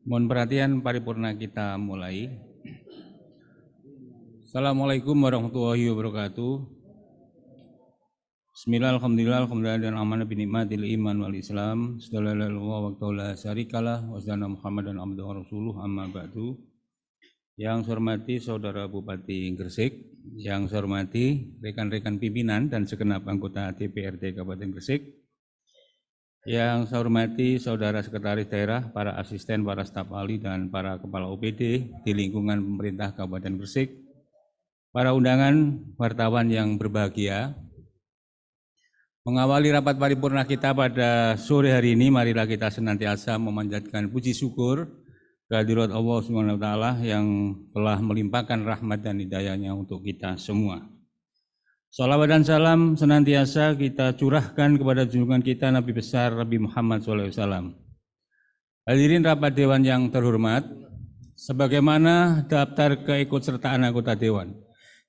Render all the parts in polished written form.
Mohon perhatian paripurna kita mulai. Assalamualaikum warahmatullahi wabarakatuh. Bismillah, alhamdulillah, alhamdulillah, dan amanah binikmatil iman wal islam. Sallallahu wa syarikalah wa sallam Muhammadan abduhu wa rasuluh amma ba'du. Yang saya hormati Saudara Bupati Gresik, yang saya hormati rekan-rekan pimpinan dan segenap anggota DPRD Kabupaten Gresik, yang saya hormati Saudara Sekretaris Daerah, para asisten, para staf ahli, dan para kepala OPD di lingkungan pemerintah Kabupaten Gresik, para undangan wartawan yang berbahagia. Mengawali rapat paripurna kita pada sore hari ini, marilah kita senantiasa memanjatkan puji syukur kehadirat Allah Subhanahu wa taala yang telah melimpahkan rahmat dan hidayahnya untuk kita semua. Salawat dan salam senantiasa kita curahkan kepada junjungan kita Nabi besar Nabi Muhammad SAW. Hadirin rapat dewan yang terhormat, sebagaimana daftar keikutsertaan anggota dewan.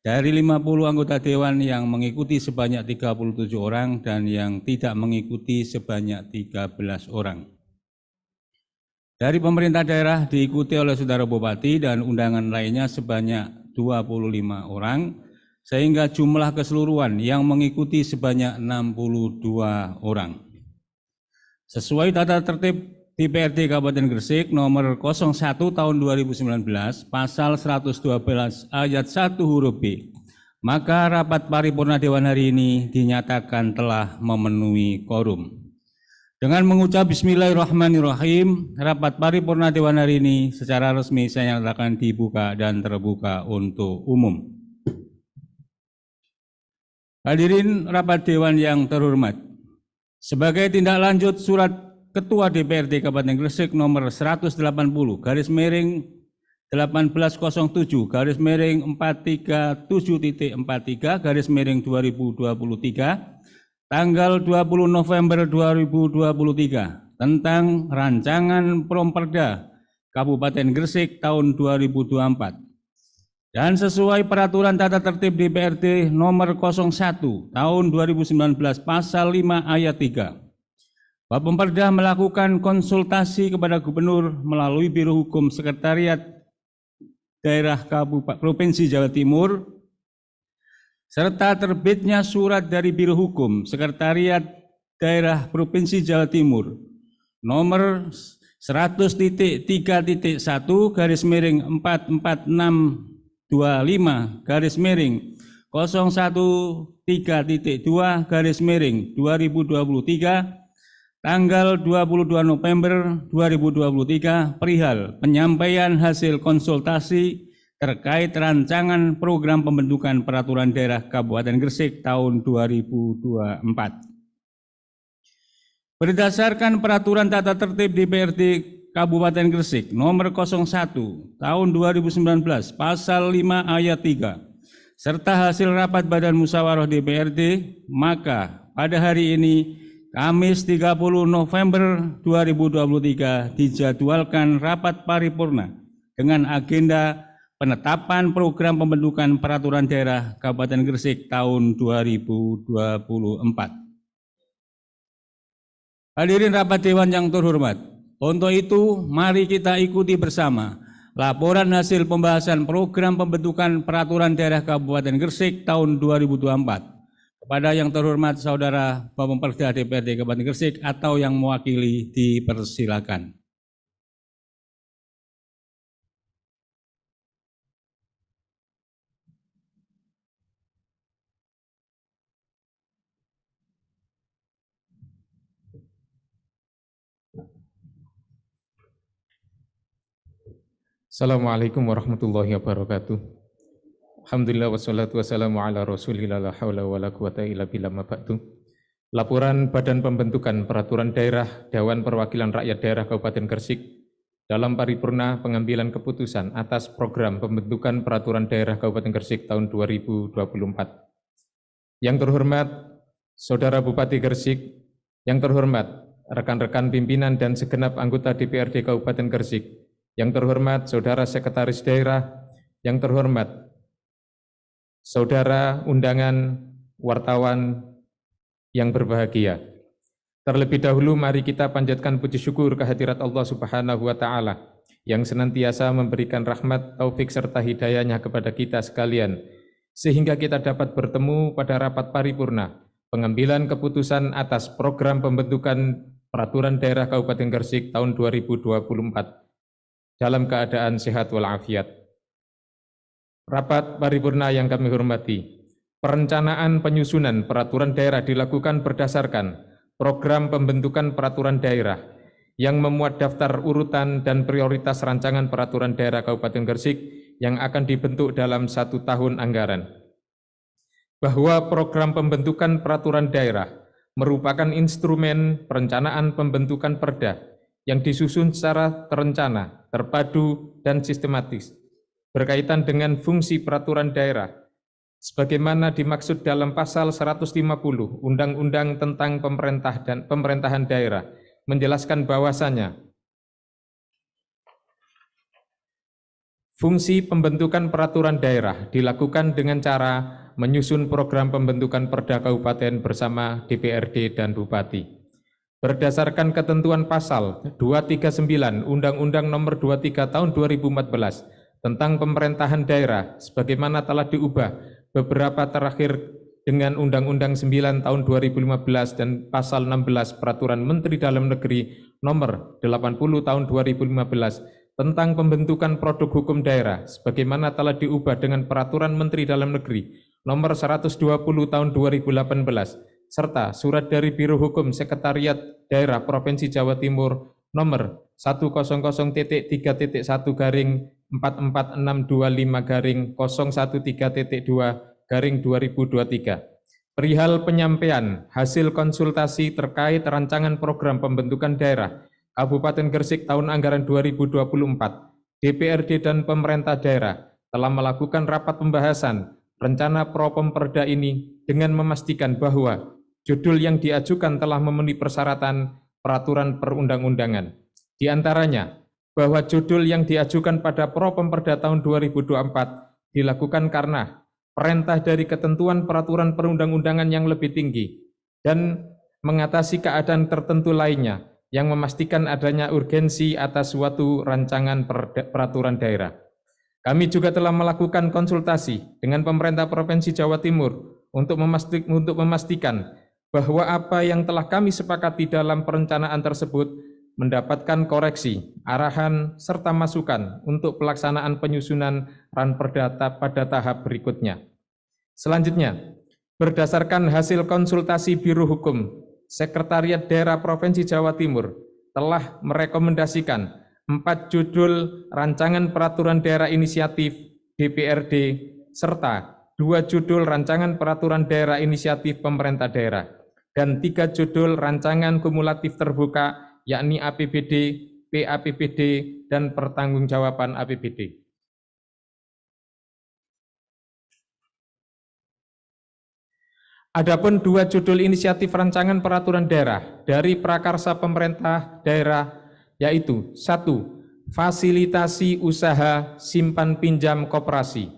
Dari 50 anggota dewan yang mengikuti sebanyak 37 orang dan yang tidak mengikuti sebanyak 13 orang. Dari pemerintah daerah diikuti oleh Saudara Bupati dan undangan lainnya sebanyak 25 orang, sehingga jumlah keseluruhan yang mengikuti sebanyak 62 orang. Sesuai tata tertib DPRD Kabupaten Gresik nomor 01 tahun 2019 pasal 112 ayat 1 huruf B, maka rapat paripurna dewan hari ini dinyatakan telah memenuhi quorum. Dengan mengucap bismillahirrahmanirrahim, rapat paripurna dewan hari ini secara resmi saya nyatakan dibuka dan terbuka untuk umum. Hadirin rapat dewan yang terhormat, sebagai tindak lanjut surat Ketua DPRD Kabupaten Gresik nomor 180 garis miring 1807 garis miring 437.43 garis miring 2023 tanggal 20 November 2023 tentang rancangan Promperda Kabupaten Gresik tahun 2024. Dan sesuai peraturan tata tertib DPRD nomor 01 tahun 2019 pasal 5 ayat 3. Bapemperda melakukan konsultasi kepada Gubernur melalui Biro Hukum Sekretariat Daerah Kabupaten Provinsi Jawa Timur, serta terbitnya surat dari Biro Hukum Sekretariat Daerah Provinsi Jawa Timur nomor 100.3.1 garis miring 44625 garis miring 013.2 garis miring 2023 tanggal 22 November 2023 perihal penyampaian hasil konsultasi terkait rancangan program pembentukan peraturan daerah Kabupaten Gresik tahun 2024. Berdasarkan peraturan tata tertib DPRD Kabupaten Gresik nomor 01 tahun 2019 pasal 5 ayat 3 serta hasil rapat Badan Musyawarah DPRD, maka pada hari ini Kamis 30 November 2023 dijadwalkan rapat paripurna dengan agenda penetapan program pembentukan peraturan daerah Kabupaten Gresik tahun 2024. Hadirin rapat dewan yang terhormat, untuk itu mari kita ikuti bersama laporan hasil pembahasan program pembentukan peraturan daerah Kabupaten Gresik tahun 2024. Kepada yang terhormat Saudara Bapemperda DPRD Kabupaten Gresik atau yang mewakili dipersilakan. Assalamualaikum warahmatullahi wabarakatuh. Alhamdulillah wassalatu wassalamu ala rasulillah la hawla wa la quwata illa billah ma ba'du. Laporan Badan Pembentukan Peraturan Daerah Dewan Perwakilan Rakyat Daerah Kabupaten Gresik dalam paripurna pengambilan keputusan atas program pembentukan peraturan daerah Kabupaten Gresik tahun 2024. Yang terhormat Saudara Bupati Gresik, yang terhormat rekan-rekan pimpinan dan segenap anggota DPRD Kabupaten Gresik, yang terhormat Saudara Sekretaris Daerah, yang terhormat Saudara undangan wartawan yang berbahagia. Terlebih dahulu mari kita panjatkan puji syukur kehadirat Allah Subhanahu wa taala yang senantiasa memberikan rahmat, taufik serta hidayahnya kepada kita sekalian, sehingga kita dapat bertemu pada rapat paripurna pengambilan keputusan atas program pembentukan peraturan daerah Kabupaten Gresik tahun 2024 dalam keadaan sehat walafiat. Rapat paripurna yang kami hormati, perencanaan penyusunan peraturan daerah dilakukan berdasarkan program pembentukan peraturan daerah yang memuat daftar urutan dan prioritas rancangan peraturan daerah Kabupaten Gresik yang akan dibentuk dalam 1 tahun anggaran. Bahwa program pembentukan peraturan daerah merupakan instrumen perencanaan pembentukan perda yang disusun secara terencana, terpadu, dan sistematis berkaitan dengan fungsi peraturan daerah sebagaimana dimaksud dalam pasal 150 Undang-Undang tentang Pemerintahan Daerah menjelaskan bahwasannya fungsi pembentukan peraturan daerah dilakukan dengan cara menyusun program pembentukan perda kabupaten bersama DPRD dan Bupati. Berdasarkan ketentuan pasal 239 Undang-Undang Nomor 23 Tahun 2014 tentang pemerintahan daerah sebagaimana telah diubah beberapa terakhir dengan Undang-Undang 9 Tahun 2015 dan Pasal 16 Peraturan Menteri Dalam Negeri Nomor 80 Tahun 2015 tentang pembentukan produk hukum daerah sebagaimana telah diubah dengan Peraturan Menteri Dalam Negeri Nomor 120 Tahun 2018 serta Surat dari Biro Hukum Sekretariat Daerah Provinsi Jawa Timur Nomor 100.1.125-44625-013.2 perihal penyampaian hasil konsultasi terkait rancangan program pembentukan daerah Kabupaten Gresik tahun anggaran 2024, DPRD dan pemerintah daerah telah melakukan rapat pembahasan rencana Propemperda ini dengan memastikan bahwa judul yang diajukan telah memenuhi persyaratan peraturan perundang-undangan. Di antaranya, bahwa judul yang diajukan pada Propemperda tahun 2024 dilakukan karena perintah dari ketentuan peraturan perundang-undangan yang lebih tinggi dan mengatasi keadaan tertentu lainnya yang memastikan adanya urgensi atas suatu rancangan peraturan daerah. Kami juga telah melakukan konsultasi dengan pemerintah Provinsi Jawa Timur untuk memastikan bahwa apa yang telah kami sepakati dalam perencanaan tersebut mendapatkan koreksi, arahan, serta masukan untuk pelaksanaan penyusunan ranperda pada tahap berikutnya. Selanjutnya, berdasarkan hasil konsultasi Biro Hukum, Sekretariat Daerah Provinsi Jawa Timur telah merekomendasikan 4 judul rancangan peraturan daerah inisiatif DPRD serta 2 judul rancangan peraturan daerah inisiatif pemerintah daerah dan 3 judul rancangan kumulatif terbuka yakni APBD, PAPBD, dan pertanggungjawaban APBD. Adapun 2 judul inisiatif rancangan peraturan daerah dari prakarsa pemerintah daerah yaitu 1. Fasilitasi usaha simpan pinjam koperasi.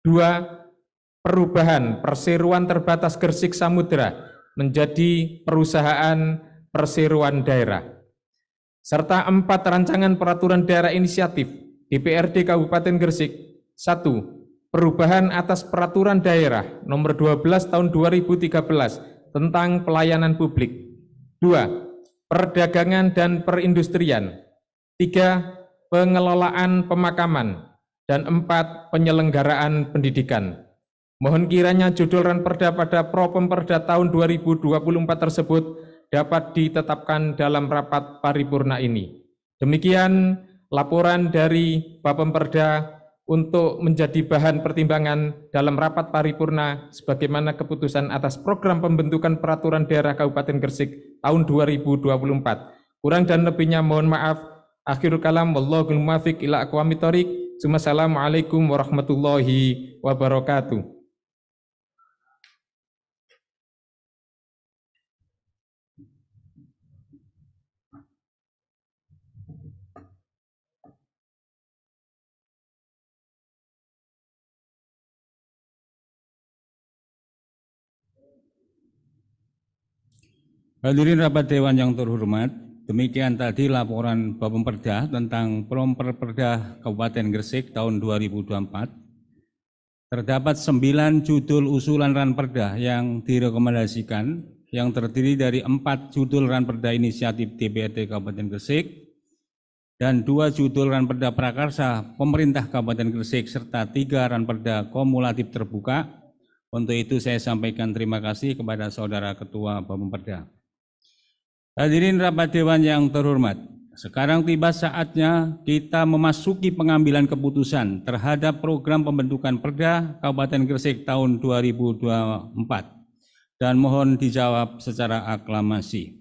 2. Perubahan perseroan terbatas Gresik Samudra menjadi perusahaan perseroan daerah. Serta 4 rancangan peraturan daerah inisiatif DPRD Kabupaten Gresik. 1. Perubahan atas peraturan daerah nomor 12 tahun 2013 tentang pelayanan publik. 2. Perdagangan dan perindustrian. 3. Pengelolaan pemakaman. Dan 4. Penyelenggaraan pendidikan. Mohon kiranya judul ranperda pada Propemperda tahun 2024 tersebut dapat ditetapkan dalam rapat paripurna ini. Demikian laporan dari Bapemperda untuk menjadi bahan pertimbangan dalam rapat paripurna sebagaimana keputusan atas program pembentukan peraturan daerah Kabupaten Gresik tahun 2024. Kurang dan lebihnya mohon maaf. Akhirul kalam, wallahul muwaffiq ila aqwamit thoriq. Assalamualaikum warahmatullahi wabarakatuh. Hadirin rapat Dewan yang terhormat, Demikian tadi laporan Bapemperda tentang Promperda Kabupaten Gresik tahun 2024. Terdapat 9 judul usulan ranperda yang direkomendasikan, yang terdiri dari 4 judul ranperda inisiatif DPRD Kabupaten Gresik dan 2 judul ranperda prakarsa pemerintah Kabupaten Gresik serta 3 ranperda kumulatif terbuka. Untuk itu saya sampaikan terima kasih kepada Saudara Ketua Bapemperda. Hadirin rapat dewan yang terhormat, sekarang tiba saatnya kita memasuki pengambilan keputusan terhadap program pembentukan Perda Kabupaten Gresik tahun 2024 dan mohon dijawab secara aklamasi.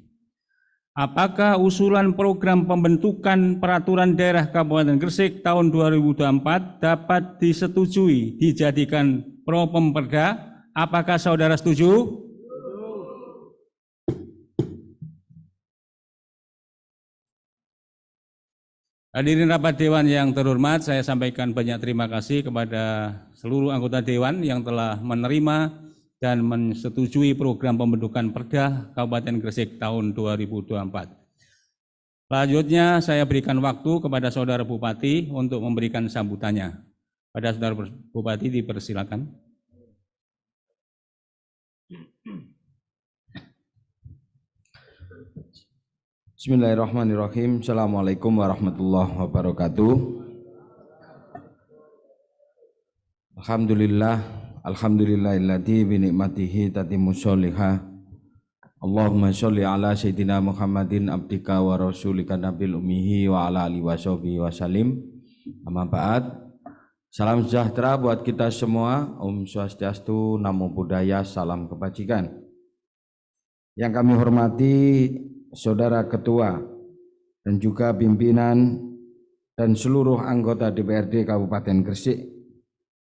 Apakah usulan program pembentukan peraturan daerah Kabupaten Gresik tahun 2024 dapat disetujui dijadikan Promperda? Apakah saudara setuju? Hadirin rapat dewan yang terhormat, saya sampaikan banyak terima kasih kepada seluruh anggota dewan yang telah menerima dan menyetujui program pembentukan Perda Kabupaten Gresik tahun 2024. Selanjutnya saya berikan waktu kepada Saudara Bupati untuk memberikan sambutannya. Pada Saudara Bupati dipersilakan. Bismillahirrahmanirrahim. Assalamualaikum warahmatullahi wabarakatuh. Alhamdulillahilladzi bi ni'matihi tatimmus sholihah. Allahumma sholli ala sayyidina Muhammadin abdika wa rasulika nabil ummihi wa ala alihi washabihi wasallim. Amma ba'd. Salam sejahtera buat kita semua. Om Swastiastu, Namo Buddhaya, salam kebajikan. Yang kami hormati Saudara Ketua dan juga pimpinan dan seluruh anggota DPRD Kabupaten Gresik.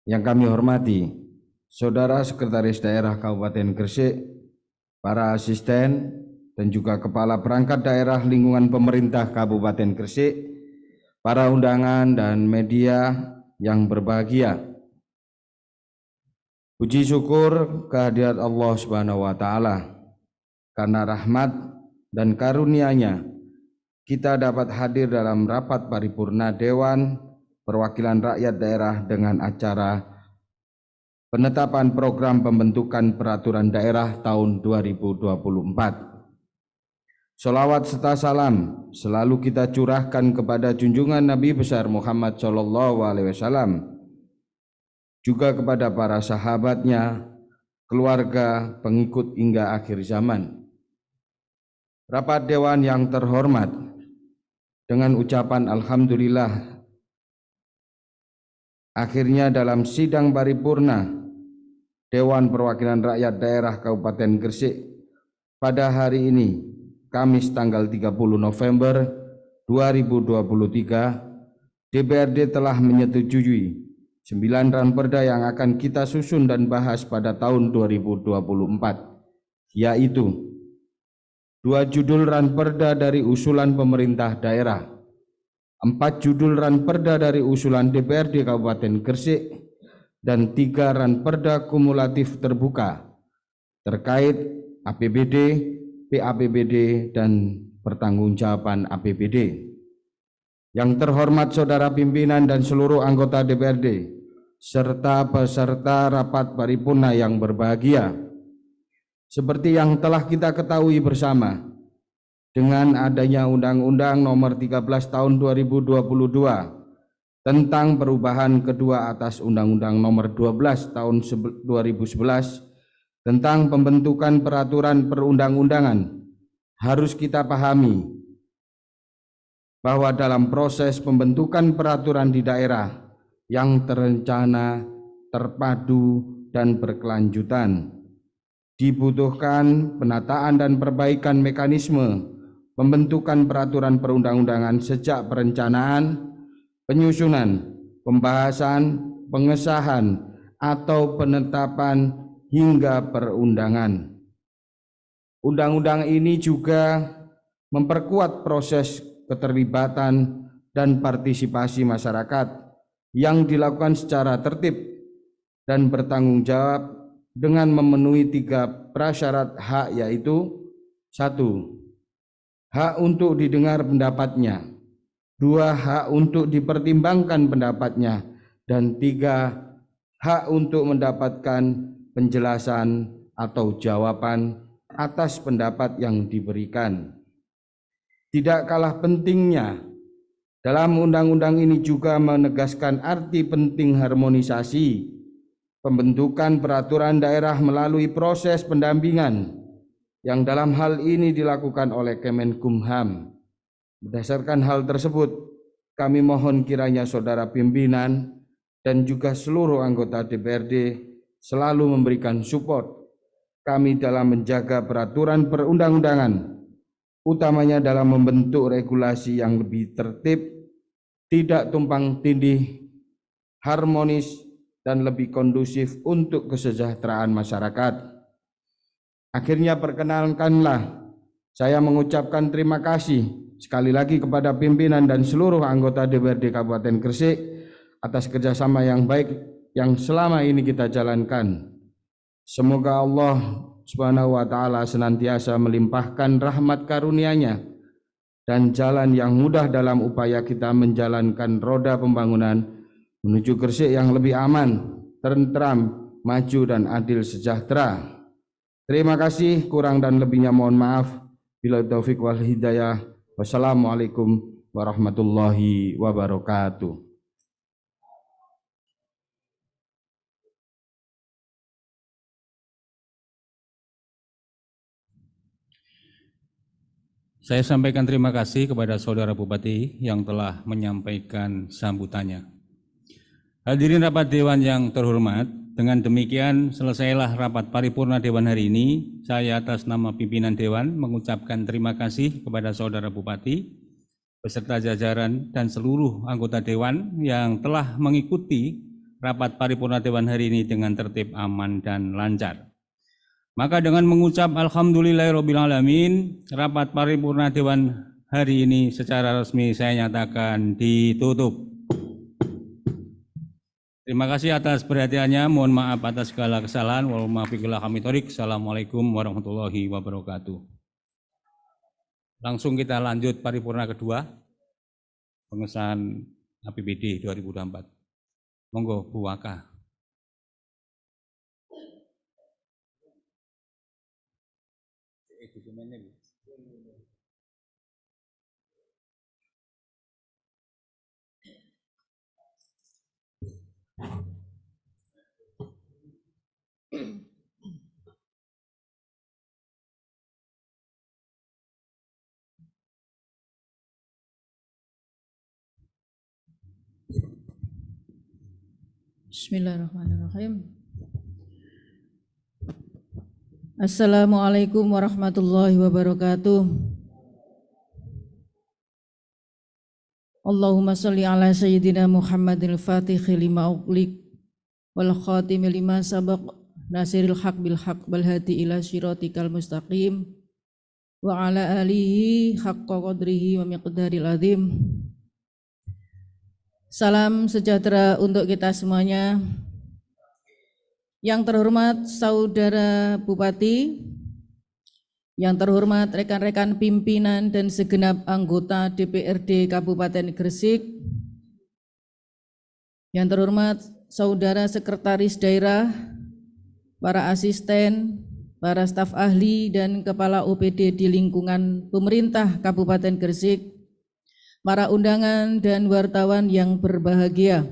Yang kami hormati Saudara Sekretaris Daerah Kabupaten Gresik, para asisten dan juga kepala perangkat daerah lingkungan pemerintah Kabupaten Gresik, para undangan dan media yang berbahagia. Puji syukur kehadirat Allah Subhanahu wa taala, karena rahmat dan karunia-Nya kita dapat hadir dalam rapat paripurna Dewan Perwakilan Rakyat Daerah dengan acara penetapan program pembentukan peraturan daerah tahun 2024. Sholawat serta salam selalu kita curahkan kepada junjungan Nabi besar Muhammad SAW, juga kepada para sahabatnya, keluarga, pengikut hingga akhir zaman. Rapat Dewan yang terhormat, dengan ucapan Alhamdulillah, akhirnya dalam sidang paripurna Dewan Perwakilan Rakyat Daerah Kabupaten Gresik pada hari ini, Kamis tanggal 30 November 2023, DPRD telah menyetujui 9 ranperda yang akan kita susun dan bahas pada tahun 2024, yaitu 2 judul ranperda dari usulan pemerintah daerah, 4 judul ranperda dari usulan DPRD Kabupaten Gresik, dan 3 ranperda kumulatif terbuka terkait APBD, PAPBD, dan pertanggungjawaban APBD. Yang terhormat Saudara pimpinan dan seluruh anggota DPRD, serta peserta rapat paripurna yang berbahagia. Seperti yang telah kita ketahui bersama, dengan adanya Undang-Undang Nomor 13 Tahun 2022 tentang perubahan kedua atas Undang-Undang Nomor 12 Tahun 2011 tentang pembentukan peraturan perundang-undangan, harus kita pahami bahwa dalam proses pembentukan peraturan di daerah yang terencana, terpadu, dan berkelanjutan, dibutuhkan penataan dan perbaikan mekanisme pembentukan peraturan perundang-undangan sejak perencanaan, penyusunan, pembahasan, pengesahan, atau penetapan hingga perundangan. Undang-undang ini juga memperkuat proses keterlibatan dan partisipasi masyarakat yang dilakukan secara tertib dan bertanggung jawab dengan memenuhi 3 prasyarat hak, yaitu 1. hak untuk didengar pendapatnya, 2, hak untuk dipertimbangkan pendapatnya, dan 3, hak untuk mendapatkan penjelasan atau jawaban atas pendapat yang diberikan. Tidak kalah pentingnya, dalam undang-undang ini juga menegaskan arti penting harmonisasi pembentukan peraturan daerah melalui proses pendampingan yang dalam hal ini dilakukan oleh Kemenkumham. Berdasarkan hal tersebut, kami mohon kiranya saudara pimpinan dan juga seluruh anggota DPRD selalu memberikan support kami dalam menjaga peraturan perundang-undangan, utamanya dalam membentuk regulasi yang lebih tertib, tidak tumpang tindih, harmonis, dan lebih kondusif untuk kesejahteraan masyarakat. Akhirnya perkenankanlah saya mengucapkan terima kasih sekali lagi kepada pimpinan dan seluruh anggota DPRD Kabupaten Gresik atas kerjasama yang baik yang selama ini kita jalankan. Semoga Allah Subhanahu wa Ta'ala senantiasa melimpahkan rahmat karunia-Nya dan jalan yang mudah dalam upaya kita menjalankan roda pembangunan menuju Gresik yang lebih aman, tentram, maju, dan adil sejahtera. Terima kasih, kurang dan lebihnya mohon maaf. Bila taufik wal hidayah. Wassalamualaikum warahmatullahi wabarakatuh. Saya sampaikan terima kasih kepada Saudara Bupati yang telah menyampaikan sambutannya. Hadirin rapat Dewan yang terhormat, dengan demikian selesailah rapat paripurna Dewan hari ini. Saya atas nama pimpinan Dewan mengucapkan terima kasih kepada Saudara Bupati, beserta jajaran dan seluruh anggota Dewan yang telah mengikuti rapat paripurna Dewan hari ini dengan tertib, aman, dan lancar. Maka dengan mengucap alhamdulillahirrabbilalamin, rapat paripurna Dewan hari ini secara resmi saya nyatakan ditutup. Terima kasih atas perhatiannya, mohon maaf atas segala kesalahan. Assalamualaikum warahmatullahi wabarakatuh. Langsung kita lanjut paripurna kedua, pengesahan APBD 2024. Monggo Bu Waka. Bismillahirrahmanirrahim. Assalamualaikum warahmatullahi wabarakatuh. Allahumma salli ala sayyidina Muhammadil Fatihi lima uqlik wal khatimi lima sabaq nasiril haq bil haq bal hadi ila syiratikal mustaqim wa ala alihi haqqa qadrihi wa miqdaril azim. Salam sejahtera untuk kita semuanya. Yang terhormat Saudara Bupati, yang terhormat rekan-rekan pimpinan dan segenap anggota DPRD Kabupaten Gresik, yang terhormat Saudara Sekretaris Daerah, para asisten, para staf ahli dan kepala OPD di lingkungan pemerintah Kabupaten Gresik, para undangan dan wartawan yang berbahagia.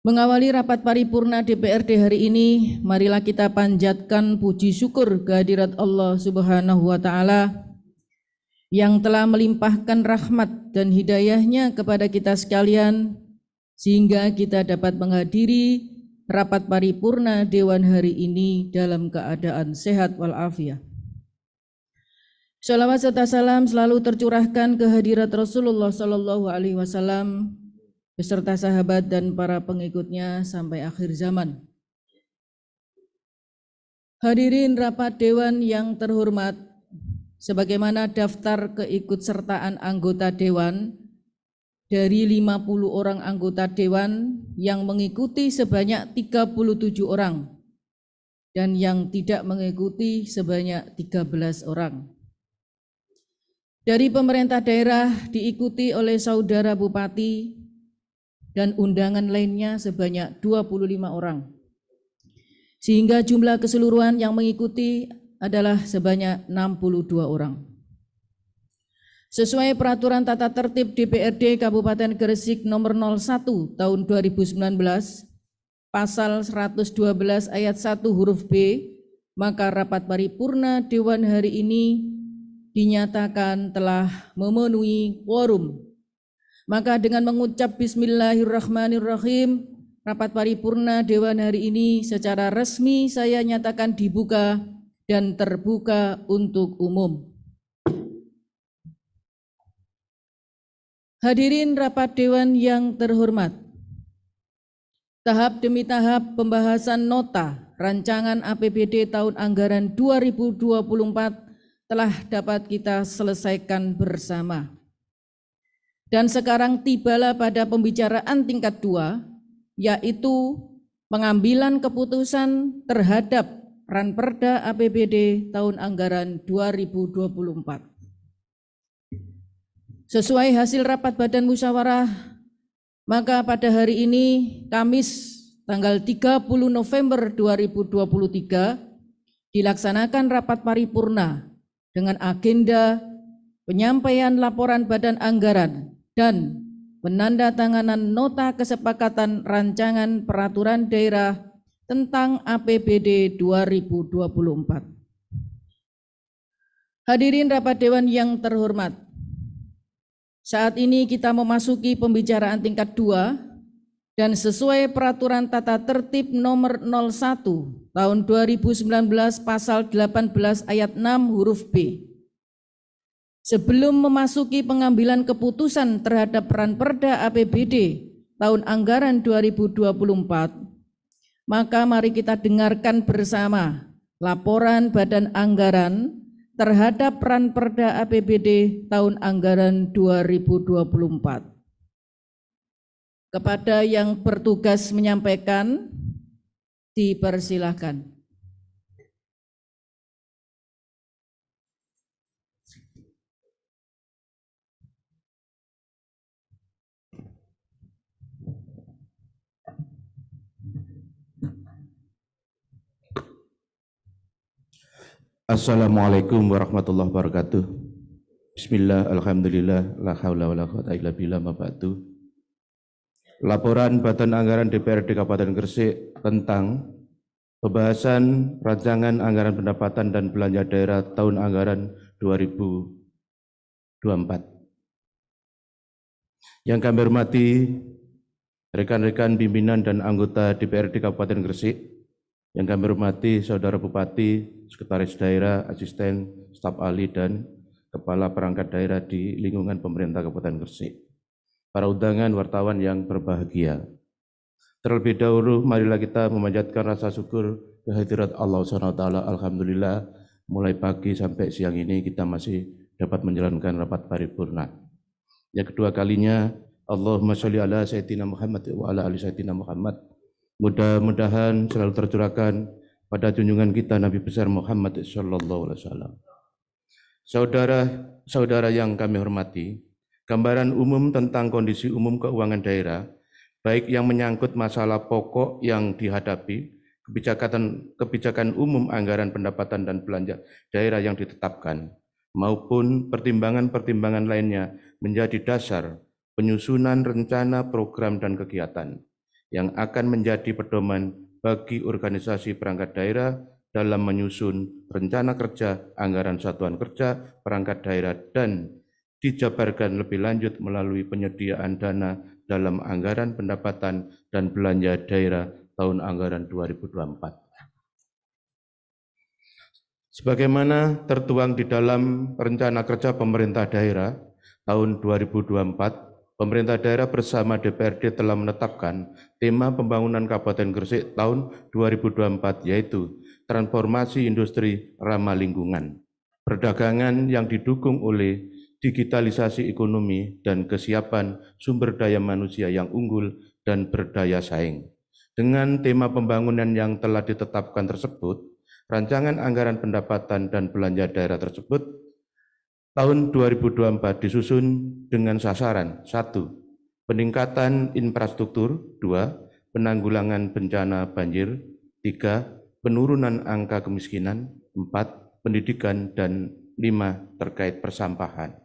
Mengawali rapat paripurna DPRD hari ini, marilah kita panjatkan puji syukur kehadirat Allah Subhanahu wa Ta'ala yang telah melimpahkan rahmat dan hidayahnya kepada kita sekalian, sehingga kita dapat menghadiri rapat paripurna Dewan hari ini dalam keadaan sehat walafiat. Shalawat serta salam selalu tercurahkan kehadirat Rasulullah Sallallahu Alaihi Wasallam beserta sahabat dan para pengikutnya sampai akhir zaman. Hadirin rapat Dewan yang terhormat, sebagaimana daftar keikutsertaan anggota Dewan, dari 50 orang anggota Dewan yang mengikuti sebanyak 37 orang dan yang tidak mengikuti sebanyak 13 orang. Dari pemerintah daerah diikuti oleh saudara bupati dan undangan lainnya sebanyak 25 orang. Sehingga jumlah keseluruhan yang mengikuti adalah sebanyak 62 orang. Sesuai peraturan tata tertib DPRD Kabupaten Gresik nomor 01 tahun 2019, pasal 112 ayat 1 huruf B, maka rapat paripurna Dewan hari ini dinyatakan telah memenuhi quorum. Maka dengan mengucap Bismillahirrahmanirrahim, rapat paripurna Dewan hari ini secara resmi saya nyatakan dibuka dan terbuka untuk umum. Hadirin rapat Dewan yang terhormat, tahap demi tahap pembahasan nota rancangan APBD tahun anggaran 2024 telah dapat kita selesaikan bersama. Dan sekarang tibalah pada pembicaraan tingkat 2, yaitu pengambilan keputusan terhadap Ranperda APBD tahun anggaran 2024. Sesuai hasil rapat Badan Musyawarah, maka pada hari ini Kamis tanggal 30 November 2023 dilaksanakan rapat paripurna dengan agenda penyampaian laporan Badan Anggaran dan penandatanganan nota kesepakatan rancangan peraturan daerah tentang APBD 2024. Hadirin rapat Dewan yang terhormat, saat ini kita memasuki pembicaraan tingkat 2 dan sesuai peraturan tata tertib nomor 01 tahun 2019 pasal 18 ayat 6 huruf B. Sebelum memasuki pengambilan keputusan terhadap Ranperda APBD tahun anggaran 2024, maka mari kita dengarkan bersama laporan Badan Anggaran terhadap Ranperda APBD tahun anggaran 2024. Kepada yang bertugas menyampaikan, dipersilahkan. Assalamualaikum warahmatullahi wabarakatuh. Bismillah, alhamdulillah, la haula wa la quwata illa billah, ma ba'du. Laporan Badan Anggaran DPRD Kabupaten Gresik tentang pembahasan rancangan anggaran pendapatan dan belanja daerah tahun anggaran 2024. Yang kami hormati rekan-rekan pimpinan dan anggota DPRD Kabupaten Gresik, yang kami hormati Saudara Bupati, Sekretaris Daerah, Asisten, Staf Ahli, dan Kepala Perangkat Daerah di lingkungan pemerintah Kabupaten Gresik. Para undangan wartawan yang berbahagia. Terlebih dahulu, marilah kita memanjatkan rasa syukur kehadirat Allah SWT. Alhamdulillah, mulai pagi sampai siang ini kita masih dapat menjalankan rapat paripurna. Yang kedua kalinya, Allahumma sholli ala Sayyidina Muhammad wa ala ali Sayyidina Muhammad. Mudah-mudahan selalu tercurahkan pada junjungan kita Nabi besar Muhammad sallallahu alaihi wasallam. Saudara-saudara yang kami hormati, gambaran umum tentang kondisi umum keuangan daerah, baik yang menyangkut masalah pokok yang dihadapi, kebijakan umum anggaran pendapatan dan belanja daerah yang ditetapkan, maupun pertimbangan-pertimbangan lainnya menjadi dasar penyusunan rencana, program, dan kegiatan yang akan menjadi pedoman bagi organisasi perangkat daerah dalam menyusun rencana kerja, anggaran satuan kerja, perangkat daerah, dan dijabarkan lebih lanjut melalui penyediaan dana dalam anggaran pendapatan dan belanja daerah tahun anggaran 2024. Sebagaimana tertuang di dalam rencana kerja pemerintah daerah tahun 2024, pemerintah daerah bersama DPRD telah menetapkan tema pembangunan Kabupaten Gresik tahun 2024, yaitu transformasi industri ramah lingkungan, perdagangan yang didukung oleh digitalisasi ekonomi, dan kesiapan sumber daya manusia yang unggul dan berdaya saing. Dengan tema pembangunan yang telah ditetapkan tersebut, rancangan anggaran pendapatan dan belanja daerah tersebut Tahun 2024 disusun dengan sasaran 1. Peningkatan infrastruktur, 2. Penanggulangan bencana banjir, 3. Penurunan angka kemiskinan, 4. Pendidikan, dan 5. Terkait persampahan.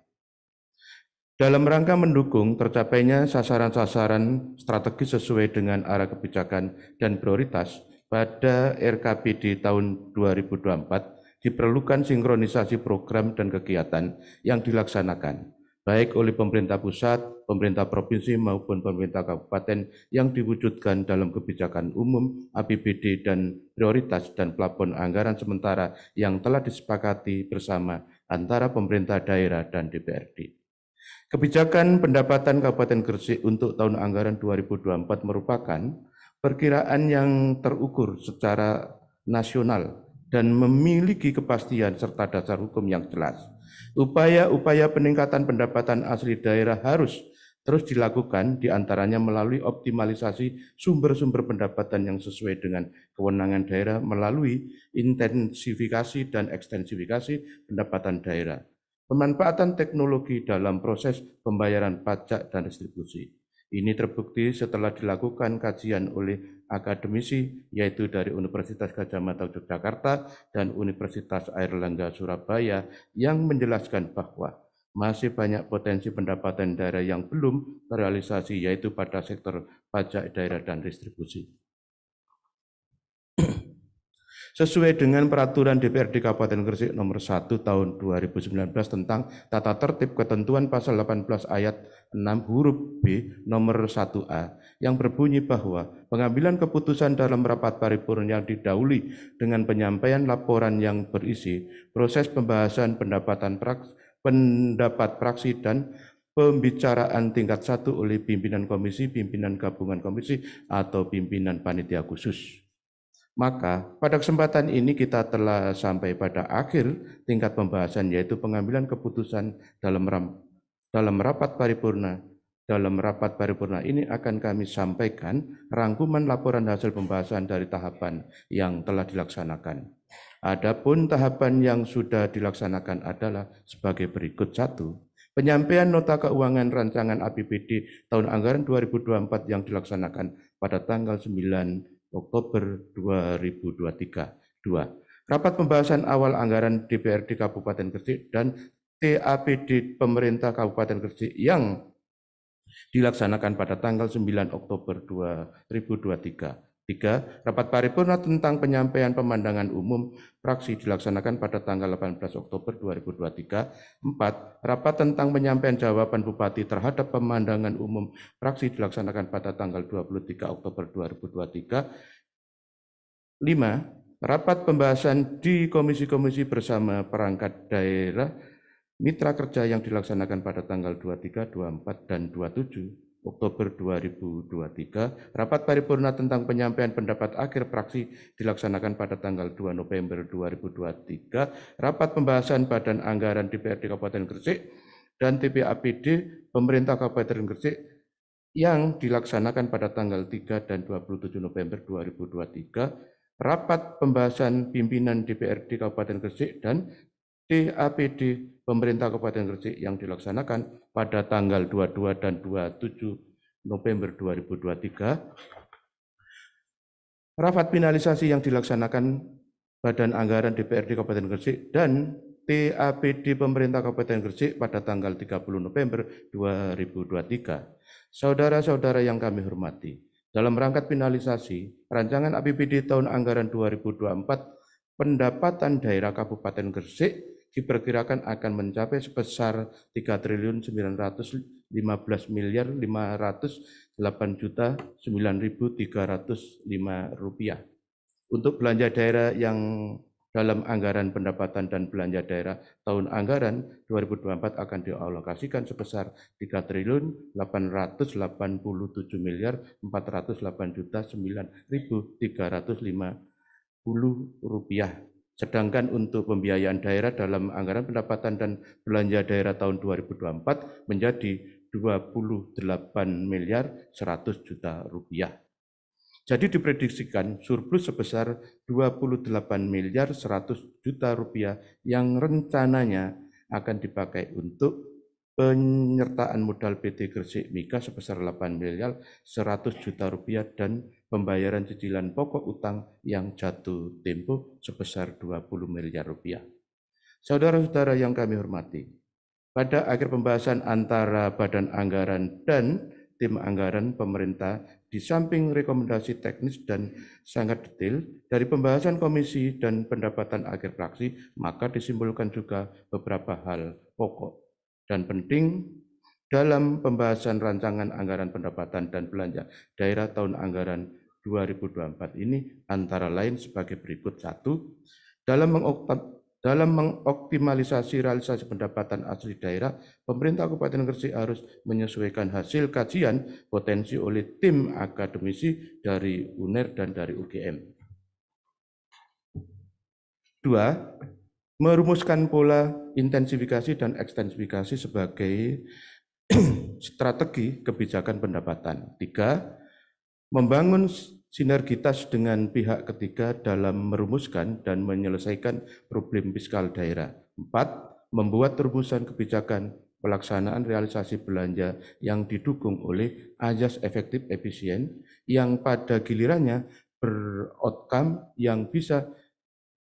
Dalam rangka mendukung tercapainya sasaran-sasaran strategis sesuai dengan arah kebijakan dan prioritas pada RKPD tahun 2024, diperlukan sinkronisasi program dan kegiatan yang dilaksanakan, baik oleh pemerintah pusat, pemerintah provinsi maupun pemerintah kabupaten yang diwujudkan dalam kebijakan umum, APBD dan prioritas dan plafon anggaran sementara yang telah disepakati bersama antara pemerintah daerah dan DPRD. Kebijakan pendapatan Kabupaten Gresik untuk tahun anggaran 2024 merupakan perkiraan yang terukur secara nasional dan memiliki kepastian serta dasar hukum yang jelas. Upaya-upaya peningkatan pendapatan asli daerah harus terus dilakukan, diantaranya melalui optimalisasi sumber-sumber pendapatan yang sesuai dengan kewenangan daerah melalui intensifikasi dan ekstensifikasi pendapatan daerah. Pemanfaatan teknologi dalam proses pembayaran pajak dan distribusi. Ini terbukti setelah dilakukan kajian oleh akademisi, yaitu dari Universitas Gadjah Mada Yogyakarta dan Universitas Airlangga Surabaya, yang menjelaskan bahwa masih banyak potensi pendapatan daerah yang belum terrealisasi, yaitu pada sektor pajak daerah dan distribusi. Sesuai dengan peraturan DPRD Kabupaten Gresik nomor 1 tahun 2019 tentang tata tertib ketentuan pasal 18 ayat 6 huruf B nomor 1A yang berbunyi bahwa pengambilan keputusan dalam rapat paripurna yang didahului dengan penyampaian laporan yang berisi proses pembahasan pendapat praksi dan pembicaraan tingkat 1 oleh pimpinan komisi, pimpinan gabungan komisi, atau pimpinan panitia khusus. Maka pada kesempatan ini kita telah sampai pada akhir tingkat pembahasan, yaitu pengambilan keputusan dalam rapat paripurna. Dalam rapat paripurna ini akan kami sampaikan rangkuman laporan hasil pembahasan dari tahapan yang telah dilaksanakan. Adapun tahapan yang sudah dilaksanakan adalah sebagai berikut. 1. Penyampaian nota keuangan rancangan APBD tahun anggaran 2024 yang dilaksanakan pada tanggal 9 Oktober 2023. 2. Rapat pembahasan awal anggaran DPRD Kabupaten Gresik dan TAPD Pemerintah Kabupaten Gresik yang dilaksanakan pada tanggal 9 Oktober 2023. 3. Rapat paripurna tentang penyampaian pemandangan umum fraksi dilaksanakan pada tanggal 18 Oktober 2023. 4. Rapat tentang penyampaian jawaban Bupati terhadap pemandangan umum fraksi dilaksanakan pada tanggal 23 Oktober 2023. 5. Rapat pembahasan di komisi-komisi bersama perangkat daerah mitra kerja yang dilaksanakan pada tanggal 23, 24, dan 27 Oktober 2023, rapat paripurna tentang penyampaian pendapat akhir fraksi dilaksanakan pada tanggal 2 November 2023, rapat pembahasan Badan Anggaran DPRD Kabupaten Gresik dan TPAPD Pemerintah Kabupaten Gresik yang dilaksanakan pada tanggal 3 dan 27 November 2023, rapat pembahasan pimpinan DPRD Kabupaten Gresik dan TAPD Pemerintah Kabupaten Gresik yang dilaksanakan pada tanggal 22 dan 27 November 2023, rapat finalisasi yang dilaksanakan Badan Anggaran DPRD Kabupaten Gresik dan TAPD Pemerintah Kabupaten Gresik pada tanggal 30 November 2023. Saudara-saudara yang kami hormati, dalam rangka finalisasi rancangan APBD tahun anggaran 2024, pendapatan daerah Kabupaten Gresik diperkirakan akan mencapai sebesar 3.915.508.9.305 rupiah. Untuk belanja daerah yang dalam anggaran pendapatan dan belanja daerah tahun anggaran 2024 akan dialokasikan sebesar 3.888.908.305 rupiah. Sedangkan untuk pembiayaan daerah dalam anggaran pendapatan dan belanja daerah tahun 2024 menjadi 28.100 juta rupiah. Jadi diprediksikan surplus sebesar 28.100 juta rupiah yang rencananya akan dipakai untuk penyertaan modal PT Gresik Mika sebesar 8 miliar 100 juta rupiah dan pembayaran cicilan pokok utang yang jatuh tempo sebesar 20 miliar rupiah. Saudara-saudara yang kami hormati, pada akhir pembahasan antara Badan Anggaran dan tim anggaran pemerintah, di samping rekomendasi teknis dan sangat detail dari pembahasan komisi dan pendapatan akhir fraksi, maka disimpulkan juga beberapa hal pokok dan penting dalam pembahasan rancangan anggaran pendapatan dan belanja daerah tahun anggaran 2024 ini, antara lain sebagai berikut. 1. Dalam mengoptimalisasi realisasi pendapatan asli daerah, pemerintah Kabupaten Gresik harus menyesuaikan hasil kajian potensi oleh tim akademisi dari UNER dan dari UGM. 2. Merumuskan pola intensifikasi dan ekstensifikasi sebagai strategi kebijakan pendapatan. 3. Membangun sinergitas dengan pihak ketiga dalam merumuskan dan menyelesaikan problem fiskal daerah. 4. Membuat rumusan kebijakan pelaksanaan realisasi belanja yang didukung oleh azas efektif efisien yang pada gilirannya beroutcome yang bisa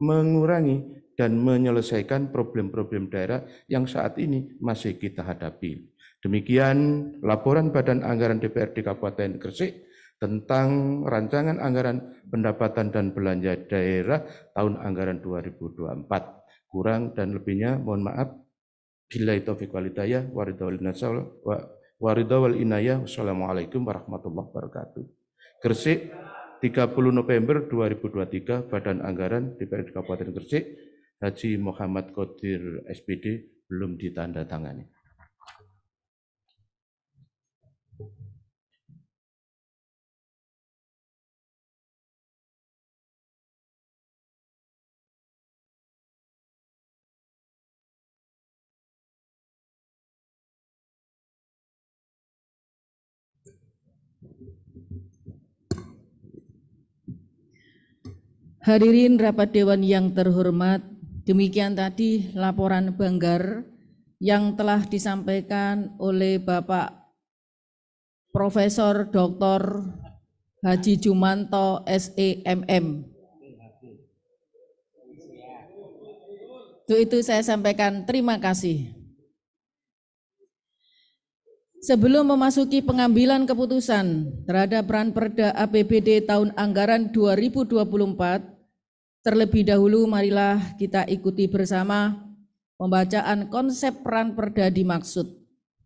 mengurangi dan menyelesaikan problem-problem daerah yang saat ini masih kita hadapi. Demikian laporan Badan Anggaran DPRD Kabupaten Gresik tentang rancangan anggaran pendapatan dan belanja daerah tahun anggaran 2024. Kurang dan lebihnya mohon maaf. Billahi taufiq wal hidayah, waridawal inayah. Wassalamualaikum warahmatullahi wabarakatuh. Gresik, 30 November 2023, Badan Anggaran DPRD Kabupaten Gresik, Haji Muhammad Qadir SPD, belum ditandatangani. Hadirin rapat dewan yang terhormat, demikian tadi laporan Banggar yang telah disampaikan oleh Bapak Profesor Dr. Haji Jumanto SEMM. Untuk itu saya sampaikan terima kasih. Sebelum memasuki pengambilan keputusan terhadap Ranperda APBD tahun anggaran 2024, terlebih dahulu marilah kita ikuti bersama pembacaan konsep Ranperda dimaksud.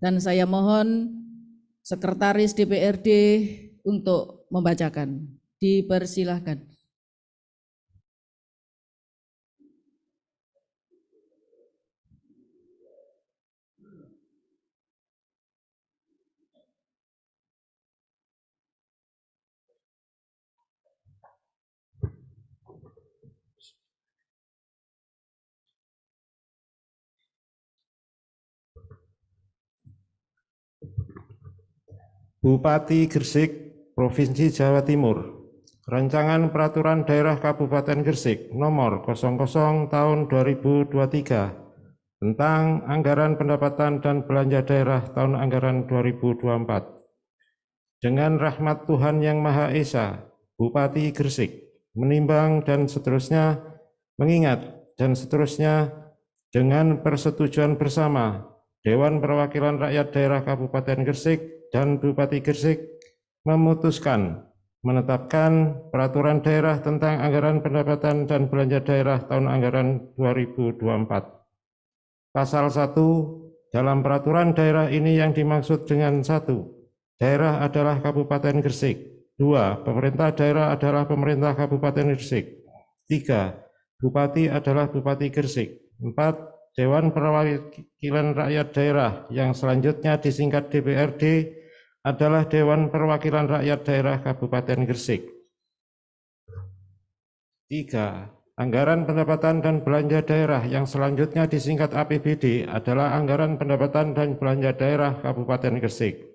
Dan saya mohon Sekretaris DPRD untuk membacakan. Dipersilahkan. Bupati Gresik, Provinsi Jawa Timur, Rancangan Peraturan Daerah Kabupaten Gresik nomor 00 tahun 2023 tentang Anggaran Pendapatan dan Belanja Daerah tahun anggaran 2024. Dengan rahmat Tuhan Yang Maha Esa, Bupati Gresik menimbang dan seterusnya, mengingat dan seterusnya, dengan persetujuan bersama Dewan Perwakilan Rakyat Daerah Kabupaten Gresik dan Bupati Gresik memutuskan menetapkan peraturan daerah tentang anggaran pendapatan dan belanja daerah tahun anggaran 2024. Pasal 1, dalam peraturan daerah ini yang dimaksud dengan 1, daerah adalah Kabupaten Gresik. 2, pemerintah daerah adalah pemerintah Kabupaten Gresik. 3, Bupati adalah Bupati Gresik. 4, Dewan Perwakilan Rakyat Daerah yang selanjutnya disingkat DPRD adalah Dewan Perwakilan Rakyat Daerah Kabupaten Gresik. 3. Anggaran pendapatan dan belanja daerah yang selanjutnya disingkat APBD adalah Anggaran Pendapatan dan Belanja Daerah Kabupaten Gresik.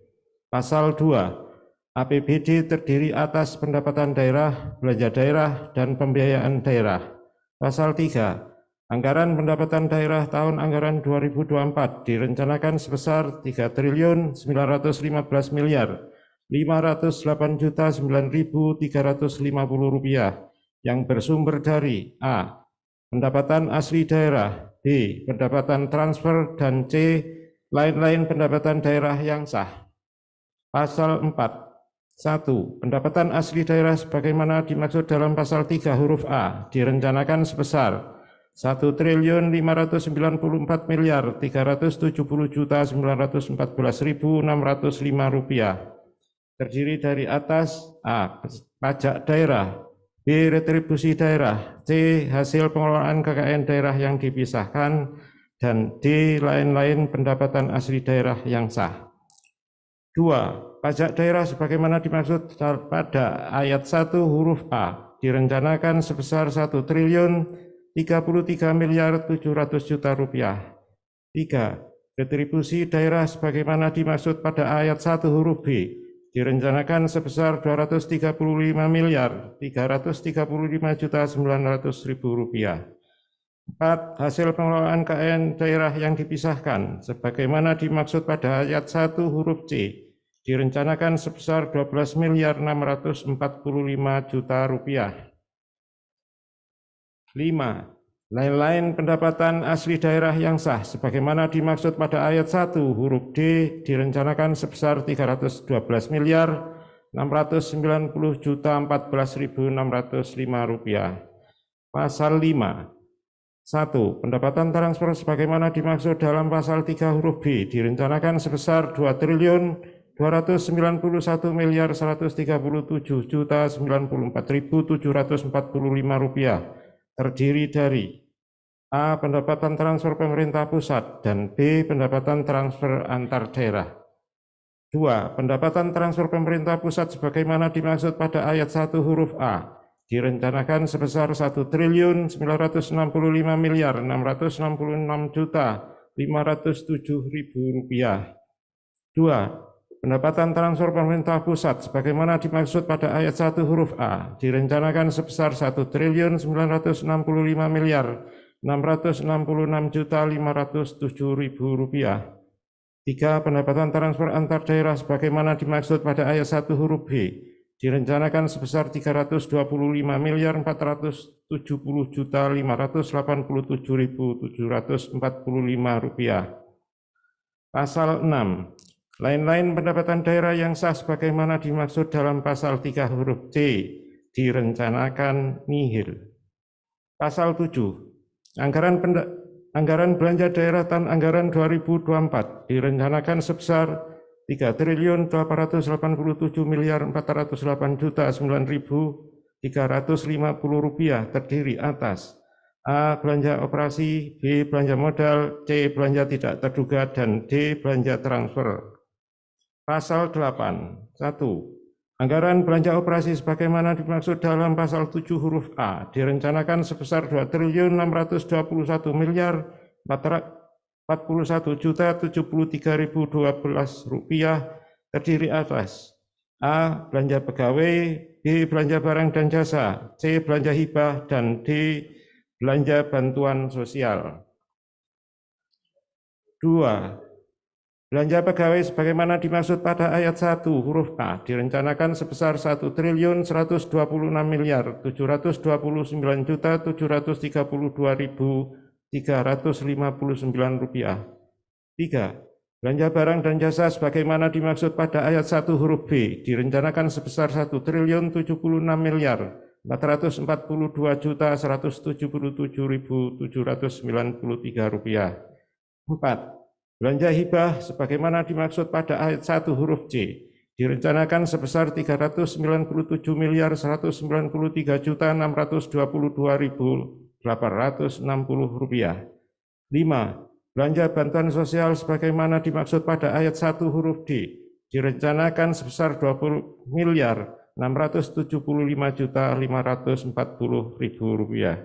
Pasal 2. APBD terdiri atas pendapatan daerah, belanja daerah, dan pembiayaan daerah. Pasal 3. Anggaran pendapatan daerah tahun anggaran 2024 direncanakan sebesar 3.915 miliar 508.009.350 rupiah yang bersumber dari A. Pendapatan asli daerah, B. Pendapatan transfer, dan C. Lain-lain pendapatan daerah yang sah. Pasal 4. 1. Pendapatan asli daerah sebagaimana dimaksud dalam pasal 3 huruf A direncanakan sebesar 1.594.370.914.605 rupiah. Terdiri dari atas A. Pajak daerah, B. Retribusi daerah, C. Hasil pengelolaan KKN daerah yang dipisahkan, dan D. Lain-lain pendapatan asli daerah yang sah. 2. Pajak daerah sebagaimana dimaksud pada ayat 1 huruf A direncanakan sebesar 1.033.700.000.000 rupiah. 3. Retribusi daerah sebagaimana dimaksud pada ayat 1 huruf B direncanakan sebesar 235.335.900.000 rupiah. 4. Hasil pengelolaan KKN daerah yang dipisahkan sebagaimana dimaksud pada ayat 1 huruf C direncanakan sebesar 12.645.000.000 rupiah. 5. Lain-lain pendapatan asli daerah yang sah sebagaimana dimaksud pada ayat 1 huruf D direncanakan sebesar 312.690.014.605 rupiah. Pasal 5. 1. Pendapatan transfer sebagaimana dimaksud dalam pasal 3 huruf B direncanakan sebesar 2.291.137.094.745 rupiah. Terdiri dari A. Pendapatan transfer pemerintah pusat, dan B. Pendapatan transfer antar daerah. 2. Pendapatan transfer pemerintah pusat sebagaimana dimaksud pada ayat 1 huruf A direncanakan sebesar 1.965.666.507.000 rupiah. 2. Pendapatan transfer pemerintah pusat sebagaimana dimaksud pada ayat 1 huruf A direncanakan sebesar 1.965.666.507.000 rupiah. 3. Pendapatan transfer antar daerah sebagaimana dimaksud pada ayat 1 huruf B direncanakan sebesar 325.470.587.745 rupiah. Pasal 6. Lain-lain pendapatan daerah yang sah sebagaimana dimaksud dalam pasal 3 huruf C direncanakan nihil. Pasal 7. Anggaran belanja daerah tahun anggaran 2024 direncanakan sebesar 3.488.408.009.350 rupiah terdiri atas A. Belanja operasi, B. Belanja modal, C. Belanja tidak terduga, dan D. Belanja transfer. Pasal 8. 1. Anggaran belanja operasi sebagaimana dimaksud dalam pasal 7 huruf A direncanakan sebesar 2.621.041.073.012 rupiah terdiri atas A. Belanja pegawai, B. Belanja barang dan jasa, C. Belanja hibah, dan D. Belanja bantuan sosial. 2. Belanja pegawai sebagaimana dimaksud pada ayat 1 huruf A direncanakan sebesar 1.126.732.359 rupiah. 3. Belanja barang dan jasa sebagaimana dimaksud pada ayat 1 huruf B direncanakan sebesar 1.076.442.177.793 rupiah. 4. Belanja hibah sebagaimana dimaksud pada ayat 1 huruf C direncanakan sebesar 393.623.622.860 rupiah. 5. Belanja bantuan sosial sebagaimana dimaksud pada ayat 1 huruf D direncanakan sebesar 20.675.540.000 rupiah.